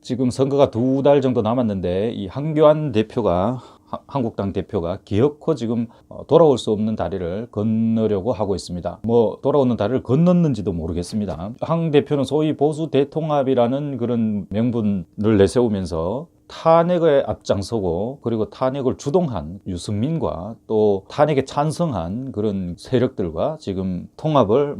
지금 선거가 2달 정도 남았는데 이 황교안 대표가 한국당 대표가 기어코 지금 돌아올 수 없는 다리를 건너려고 하고 있습니다. 뭐 돌아오는 다리를 건넜는지도 모르겠습니다. 황 대표는 소위 보수 대통합이라는 그런 명분을 내세우면서 탄핵에 앞장서고 그리고 탄핵을 주동한 유승민과 또 탄핵에 찬성한 그런 세력들과 지금 통합을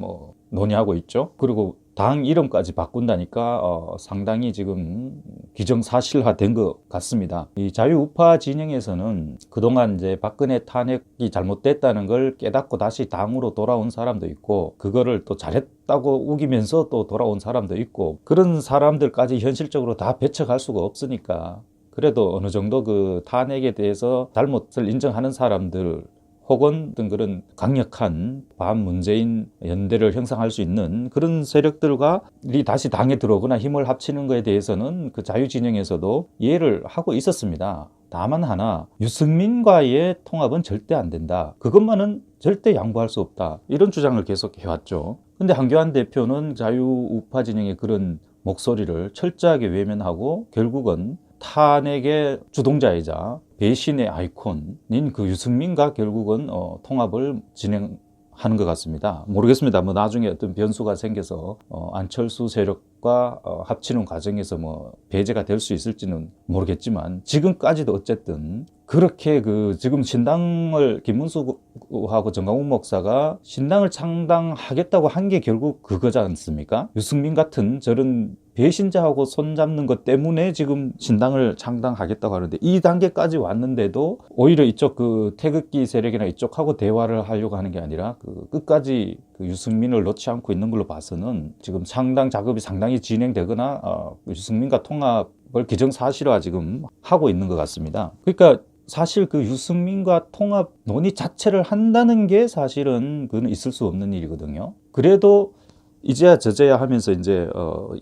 논의하고 있죠. 그리고 당 이름까지 바꾼다니까 상당히 지금 기정사실화된 것 같습니다. 이 자유우파 진영에서는 그동안 이제 박근혜 탄핵이 잘못됐다는 걸 깨닫고 다시 당으로 돌아온 사람도 있고, 그거를 또 잘했다고 우기면서 또 돌아온 사람도 있고, 그런 사람들까지 현실적으로 다 배척할 수가 없으니까 그래도 어느 정도 그 탄핵에 대해서 잘못을 인정하는 사람들 혹은 어떤 그런 강력한 반문재인 연대를 형성할 수 있는 그런 세력들과 다시 당에 들어오거나 힘을 합치는 것에 대해서는 그 자유진영에서도 이해를 하고 있었습니다. 다만 하나, 유승민과의 통합은 절대 안 된다. 그것만은 절대 양보할 수 없다. 이런 주장을 계속 해왔죠. 근데 황교안 대표는 자유우파 진영의 그런 목소리를 철저하게 외면하고 결국은 탄핵의 주동자이자 배신의 아이콘인 그 유승민과 결국은 통합을 진행하는 것 같습니다. 모르겠습니다. 뭐 나중에 어떤 변수가 생겨서 안철수 세력과 합치는 과정에서 배제가 될 수 있을지는 모르겠지만, 지금까지도 어쨌든 그렇게 지금 신당을 김문수하고 정강훈 목사가 신당을 창당하겠다고 한 게 결국 그거지 않습니까? 유승민 같은 저런 배신자하고 손잡는 것 때문에 지금 신당을 창당하겠다고 하는데, 이 단계까지 왔는데도 오히려 이쪽 그 태극기 세력이나 이쪽하고 대화를 하려고 하는 게 아니라 끝까지 유승민을 놓지 않고 있는 걸로 봐서는 지금 창당 작업이 상당히 진행되거나 유승민과 통합을 기정사실화 지금 하고 있는 것 같습니다. 그러니까 사실 그 유승민과 통합 논의 자체를 한다는 게 사실은 그건 있을 수 없는 일이거든요. 그래도 이제야 저제야 하면서 이제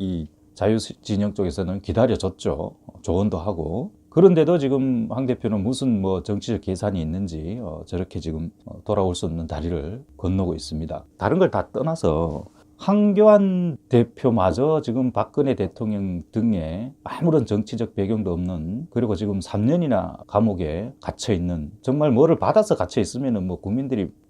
이 자유진영 쪽에서는 기다려줬죠. 조언도 하고. 그런데도 지금 황 대표는 무슨 정치적 계산이 있는지 저렇게 지금 돌아올 수 없는 다리를 건너고 있습니다. 다른 걸 다 떠나서 황교안 대표마저 지금 박근혜 대통령 등에 아무런 정치적 배경도 없는, 그리고 지금 3년이나 감옥에 갇혀 있는, 정말 뭐를 받아서 갇혀 있으면은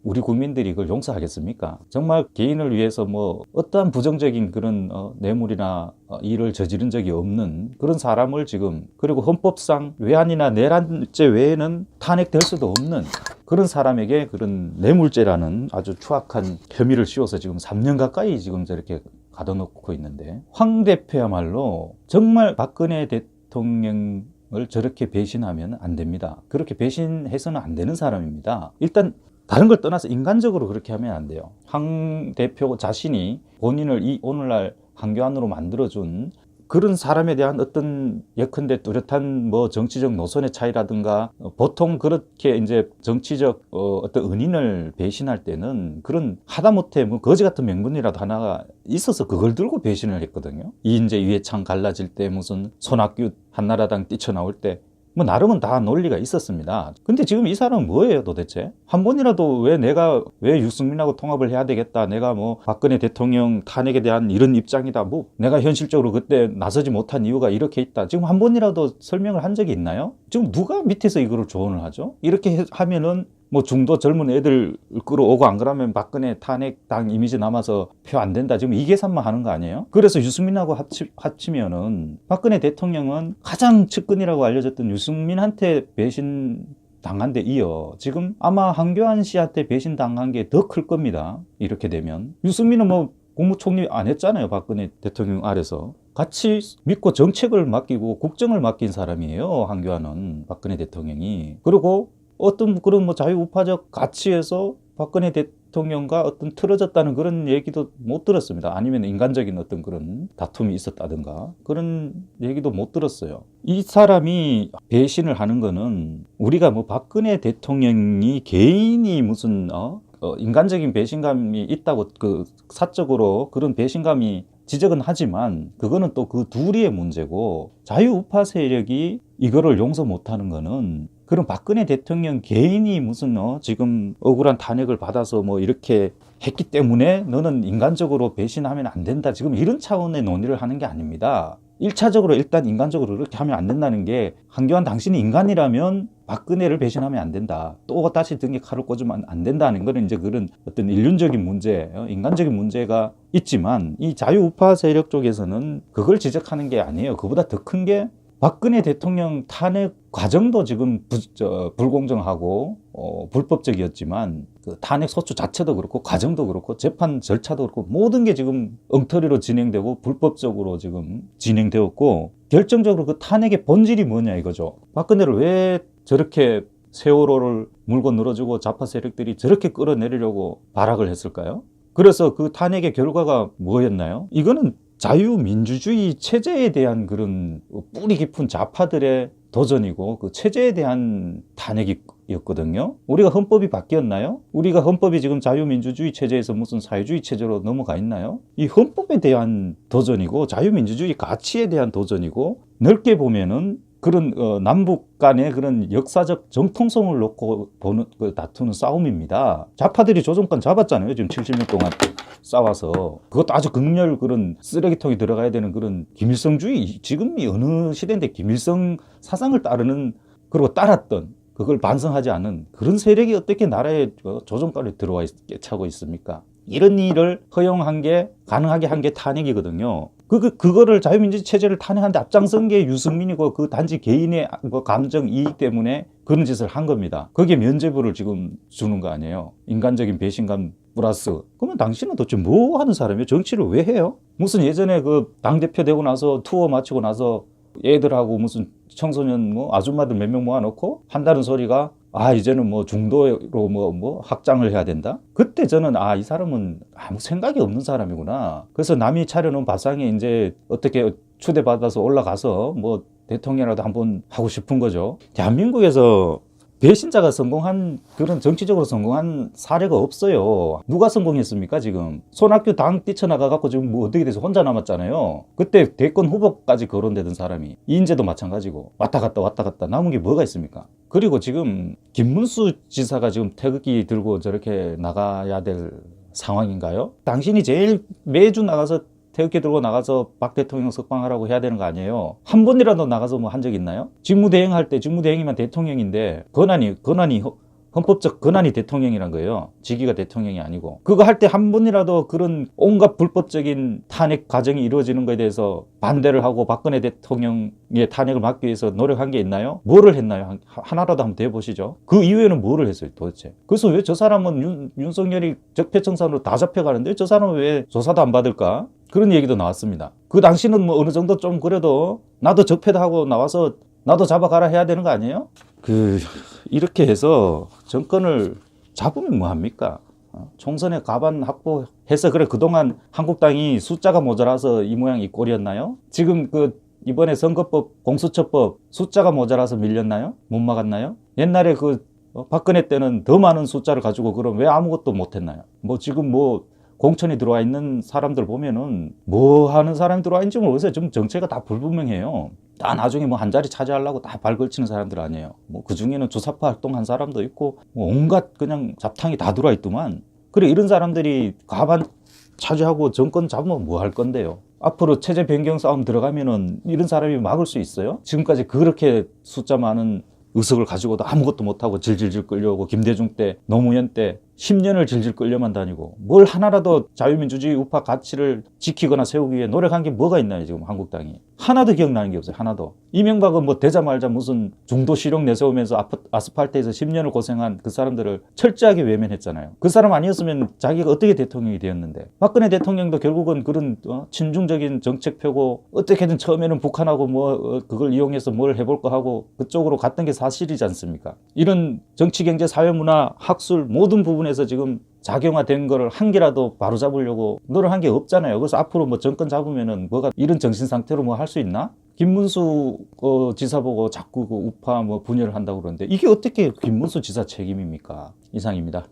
우리 국민들이 그걸 용서하겠습니까? 정말 개인을 위해서 어떠한 부정적인 그런 뇌물이나 일을 저지른 적이 없는 그런 사람을 지금, 그리고 헌법상 외환이나 내란죄 외에는 탄핵될 수도 없는 그런 사람에게 그런 뇌물죄라는 아주 추악한 혐의를 씌워서 지금 3년 가까이 지금 저렇게 가둬놓고 있는데, 황 대표야말로 정말 박근혜 대통령을 저렇게 배신하면 안 됩니다. 그렇게 배신해서는 안 되는 사람입니다. 일단 다른 걸 떠나서 인간적으로 그렇게 하면 안 돼요. 황 대표 자신이 본인을 오늘날 황교안으로 만들어준 그런 사람에 대한 어떤 예컨대 뚜렷한 정치적 노선의 차이라든가, 보통 그렇게 이제 정치적 어떤 은인을 배신할 때는 그런 하다못해 거지 같은 명분이라도 하나가 있어서 그걸 들고 배신을 했거든요. 이인재 이해창 갈라질 때, 무슨 손학규 한나라당 뛰쳐나올 때 나름은 다 논리가 있었습니다. 근데 지금 이 사람은 뭐예요 도대체? 한 번이라도 왜 유승민하고 통합을 해야 되겠다, 내가 박근혜 대통령 탄핵에 대한 이런 입장이다, 내가 현실적으로 그때 나서지 못한 이유가 이렇게 있다, 지금 한 번이라도 설명을 한 적이 있나요? 지금 누가 밑에서 이거를 조언을 하죠? 이렇게 하면은 중도 젊은 애들 끌어오고, 안 그러면 박근혜 탄핵당 이미지 남아서 표 안 된다, 지금 이 계산만 하는 거 아니에요? 그래서 유승민하고 합치면은 박근혜 대통령은 가장 측근이라고 알려졌던 유승민한테 배신 당한 데 이어 지금 아마 황교안 씨한테 배신 당한 게 더 클 겁니다. 이렇게 되면 유승민은 국무총리 안 했잖아요. 박근혜 대통령 아래서 같이 믿고 정책을 맡기고 국정을 맡긴 사람이에요. 황교안은 박근혜 대통령이. 그리고 어떤 그런 자유우파적 가치에서 박근혜 대통령과 어떤 틀어졌다는 그런 얘기도 못 들었습니다. 아니면 인간적인 어떤 그런 다툼이 있었다든가 그런 얘기도 못 들었어요. 이 사람이 배신을 하는 거는 우리가 박근혜 대통령이 개인이 무슨 인간적인 배신감이 있다고 사적으로 그런 배신감이 지적은 하지만, 그거는 또 그 둘이의 문제고, 자유우파 세력이 이거를 용서 못하는 거는 그럼 박근혜 대통령 개인이 무슨 지금 억울한 탄핵을 받아서 이렇게 했기 때문에 너는 인간적으로 배신하면 안 된다, 지금 이런 차원의 논의를 하는 게 아닙니다. 1차적으로 일단 인간적으로 그렇게 하면 안 된다는 게, 한교안 당신이 인간이라면 박근혜를 배신하면 안 된다. 또 다시 등에 칼을 꽂으면 안 된다는 거는 이제 그런 어떤 인륜적인 문제, 인간적인 문제가 있지만, 이 자유우파 세력 쪽에서는 그걸 지적하는 게 아니에요. 그보다 더 큰 게 박근혜 대통령 탄핵 과정도 지금 불공정하고 불법적이었지만, 그 탄핵 소추 자체도 그렇고 과정도 그렇고 재판 절차도 그렇고 모든 게 지금 엉터리로 진행되고 불법적으로 지금 진행되었고, 결정적으로 그 탄핵의 본질이 뭐냐 이거죠. 박근혜를 왜 저렇게 세월호를 물고 늘어지고 좌파 세력들이 저렇게 끌어내리려고 발악을 했을까요? 그래서 그 탄핵의 결과가 뭐였나요? 이거는 자유민주주의 체제에 대한 그런 뿌리 깊은 좌파들의 도전이고, 그 체제에 대한 탄핵이었거든요. 우리가 헌법이 바뀌었나요? 우리가 헌법이 지금 자유민주주의 체제에서 무슨 사회주의 체제로 넘어가 있나요? 이 헌법에 대한 도전이고 자유민주주의 가치에 대한 도전이고, 넓게 보면은 그런 남북 간의 그런 역사적 정통성을 놓고 보는 다투는 싸움입니다. 좌파들이 조정권 잡았잖아요. 지금 70년 동안 싸워서. 그것도 아주 극렬 그런 쓰레기통에 들어가야 되는 그런 김일성주의, 지금이 어느 시대인데 김일성 사상을 따르는, 그리고 따랐던, 그걸 반성하지 않은 그런 세력이 어떻게 나라에 조정권에 들어와 차고 있습니까? 이런 일을 허용한 게, 가능하게 한 게 탄핵이거든요. 그거를 자유민주주의 체제를 탄핵하는데 앞장선 게 유승민이고, 그 단지 개인의 감정 이익 때문에 그런 짓을 한 겁니다. 거기에 면죄부를 지금 주는 거 아니에요. 인간적인 배신감 플러스. 그러면 당신은 도대체 뭐 하는 사람이에요? 정치를 왜 해요? 무슨 예전에 그 당대표 되고 나서 투어 마치고 나서 애들하고 무슨 청소년 아줌마들 몇 명 모아놓고 한다는 소리가, 이제는 뭐 중도로 뭐 확장을 해야 된다? 그때 저는 이 사람은 아무 생각이 없는 사람이구나. 그래서 남이 차려놓은 밥상에 이제 어떻게 초대받아서 올라가서 뭐 대통령이라도 한번 하고 싶은 거죠. 대한민국에서 배신자가 성공한, 그런 정치적으로 성공한 사례가 없어요. 누가 성공했습니까? 지금 손학규 당 뛰쳐나가갖고 지금 뭐 어떻게 돼서 혼자 남았잖아요. 그때 대권 후보까지 거론되던 사람이. 이인재도 마찬가지고 왔다 갔다 남은 게 뭐가 있습니까? 그리고 지금 김문수 지사가 지금 태극기 들고 저렇게 나가야 될 상황인가요? 당신이 제일 매주 나가서 태극기 들고 나가서 박 대통령 석방하라고 해야 되는 거 아니에요? 한 번이라도 나가서 뭐 한 적 있나요? 직무대행할 때 직무대행이면 대통령인데, 권한이 헌법적 권한이 대통령이란 거예요. 직위가 대통령이 아니고. 그거 할 때 한 번이라도 그런 온갖 불법적인 탄핵 과정이 이루어지는 것에 대해서 반대를 하고 박근혜 대통령의 탄핵을 막기 위해서 노력한 게 있나요? 뭐를 했나요? 하나라도 한번 대보시죠. 그 이후에는 뭐를 했어요 도대체? 그래서 왜 저 사람은 윤석열이 적폐청산으로 다 잡혀가는데 저 사람은 왜 조사도 안 받을까? 그런 얘기도 나왔습니다. 그 당시는 뭐 어느 정도 좀 그래도 나도 적폐다 하고 나와서 나도 잡아가라 해야 되는 거 아니에요? 이렇게 해서 정권을 잡으면 뭐 합니까? 총선에 가반 확보해서, 그래 그동안 한국당이 숫자가 모자라서 이 모양 이 꼴이었나요? 지금 이번에 선거법, 공수처법 숫자가 모자라서 밀렸나요? 못 막았나요? 옛날에 박근혜 때는 더 많은 숫자를 가지고 그럼 왜 아무것도 못 했나요? 지금 공천에 들어와 있는 사람들 보면은 뭐 하는 사람이 들어와 있는지 모르겠어요. 지금 정체가 다 불분명해요. 다 나중에 한 자리 차지하려고 다 발걸치는 사람들 아니에요. 그 중에는 주사파 활동한 사람도 있고, 온갖 그냥 잡탕이 다 들어와 있더만. 그래, 이런 사람들이 과반 차지하고 정권 잡으면 뭐 할 건데요? 앞으로 체제 변경 싸움 들어가면은 이런 사람이 막을 수 있어요? 지금까지 그렇게 숫자 많은 의석을 가지고도 아무것도 못하고 질질질 끌려오고, 김대중 때, 노무현 때 10년을 질질 끌려만 다니고, 뭘 하나라도 자유민주주의 우파 가치를 지키거나 세우기 위해 노력한 게 뭐가 있나요? 지금 한국당이 하나도 기억나는 게 없어요. 하나도. 이명박은 되자 말자 무슨 중도 실용 내세우면서 아스팔트에서 10년을 고생한 그 사람들을 철저하게 외면했잖아요. 그 사람 아니었으면 자기가 어떻게 대통령이 되었는데. 박근혜 대통령도 결국은 그런 친중적인 정책 펴고, 어떻게든 처음에는 북한하고 그걸 이용해서 뭘 해볼까 하고 그쪽으로 갔던 게 사실이지 않습니까? 이런 정치, 경제, 사회, 문화, 학술 모든 부분에서 지금 작용화된 거를 한 개라도 바로잡으려고 노력한 게 없잖아요. 그래서 앞으로 정권 잡으면은 뭐가 이런 정신 상태로 할 수 있나? 김문수 지사 보고 자꾸 우파 분열을 한다고 그러는데, 이게 어떻게 김문수 지사 책임입니까? 이상입니다.